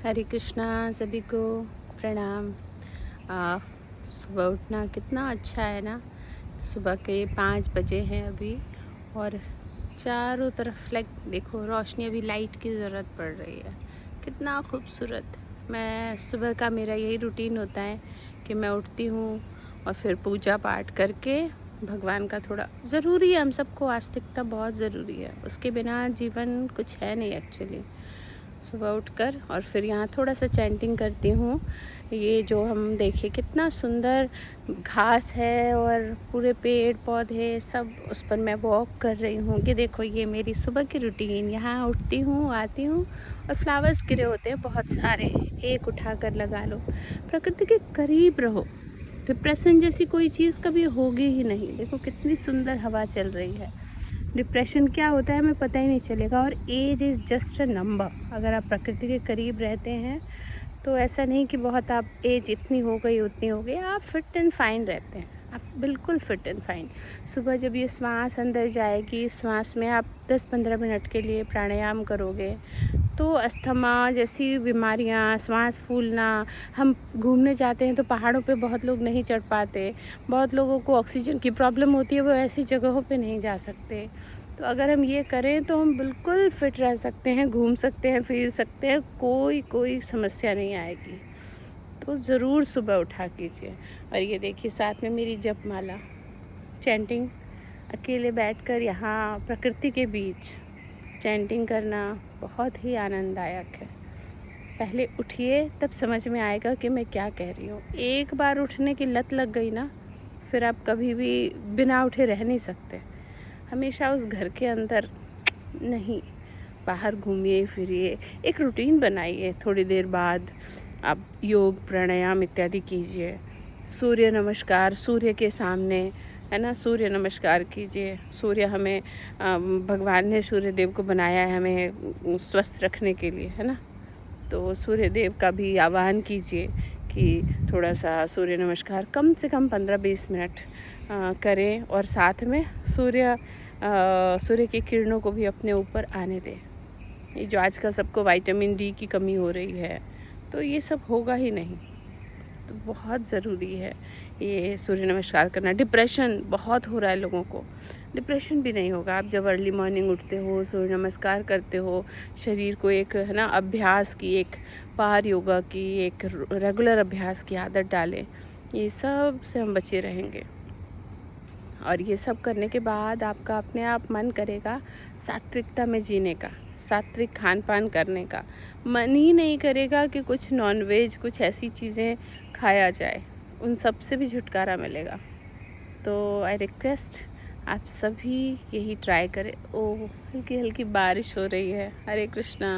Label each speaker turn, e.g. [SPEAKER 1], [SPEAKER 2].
[SPEAKER 1] हरे कृष्णा सभी को प्रणाम। सुबह उठना कितना अच्छा है ना। सुबह के 5 बजे हैं अभी और चारों तरफ देखो रोशनी, अभी लाइट की ज़रूरत पड़ रही है। कितना खूबसूरत। मैं सुबह का मेरा यही रूटीन होता है कि मैं उठती हूँ और फिर पूजा पाठ करके भगवान का थोड़ा ज़रूरी है, हम सबको आस्तिकता बहुत ज़रूरी है, उसके बिना जीवन कुछ है नहीं एक्चुअली। सुबह उठकर और फिर यहाँ थोड़ा सा चैंटिंग करती हूँ। ये जो हम देखिए कितना सुंदर घास है और पूरे पेड़ पौधे सब, उस पर मैं वॉक कर रही हूँ। ये देखो, ये मेरी सुबह की रूटीन। यहाँ उठती हूँ, आती हूँ और फ्लावर्स गिरे होते हैं बहुत सारे, एक उठा कर लगा लो। प्रकृति के करीब रहो, डिप्रेशन जैसी कोई चीज़ कभी होगी ही नहीं। देखो कितनी सुंदर हवा चल रही है। डिप्रेशन क्या होता है हमें पता ही नहीं चलेगा। और age is just a number. अगर आप प्रकृति के करीब रहते हैं तो ऐसा नहीं कि बहुत आप एज इतनी हो गई उतनी हो गई, आप फिट एंड फाइन रहते हैं, आप बिल्कुल फिट एंड फाइन। सुबह जब ये श्वास अंदर जाएगी, श्वास में आप 10-15 मिनट के लिए प्राणायाम करोगे तो अस्थमा जैसी बीमारियां, श्वास फूलना, हम घूमने जाते हैं तो पहाड़ों पे बहुत लोग नहीं चढ़ पाते, बहुत लोगों को ऑक्सीजन की प्रॉब्लम होती है, वो ऐसी जगहों पे नहीं जा सकते। तो अगर हम ये करें तो हम बिल्कुल फिट रह सकते हैं, घूम सकते हैं, फिर सकते हैं, कोई समस्या नहीं आएगी। तो ज़रूर सुबह उठा कीजिए। और ये देखिए साथ में मेरी जप माला, चैंटिंग, अकेले बैठकर यहाँ प्रकृति के बीच चैंटिंग करना बहुत ही आनंददायक है। पहले उठिए तब समझ में आएगा कि मैं क्या कह रही हूँ। एक बार उठने की लत लग गई ना, फिर आप कभी भी बिना उठे रह नहीं सकते। हमेशा उस घर के अंदर नहीं, बाहर घूमिए फिरिए, एक रूटीन बनाइए। थोड़ी देर बाद आप योग प्राणायाम इत्यादि कीजिए। सूर्य नमस्कार, सूर्य के सामने, है ना, सूर्य नमस्कार कीजिए। सूर्य हमें भगवान ने सूर्य देव को बनाया है हमें स्वस्थ रखने के लिए, है ना। तो सूर्य देव का भी आह्वान कीजिए कि थोड़ा सा सूर्य नमस्कार कम से कम 15-20 मिनट करें और साथ में सूर्य की किरणों को भी अपने ऊपर आने दें। ये जो आजकल सबको विटामिन डी की कमी हो रही है, तो ये सब होगा ही नहीं। तो बहुत ज़रूरी है ये सूर्य नमस्कार करना। डिप्रेशन बहुत हो रहा है लोगों को, डिप्रेशन भी नहीं होगा। आप जब अर्ली मॉर्निंग उठते हो, सूर्य नमस्कार करते हो, शरीर को एक, है ना, अभ्यास की, एक पार योगा की, एक रेगुलर अभ्यास की आदत डालें, ये सब से हम बचे रहेंगे। और ये सब करने के बाद आपका अपने आप मन करेगा सात्विकता में जीने का, सात्विक खान पान करने का। मन ही नहीं करेगा कि कुछ नॉनवेज, कुछ ऐसी चीज़ें खाया जाए, उन सब से भी छुटकारा मिलेगा। तो आई रिक्वेस्ट आप सभी यही ट्राई करें। ओ, हल्की हल्की बारिश हो रही है। हरे कृष्णा।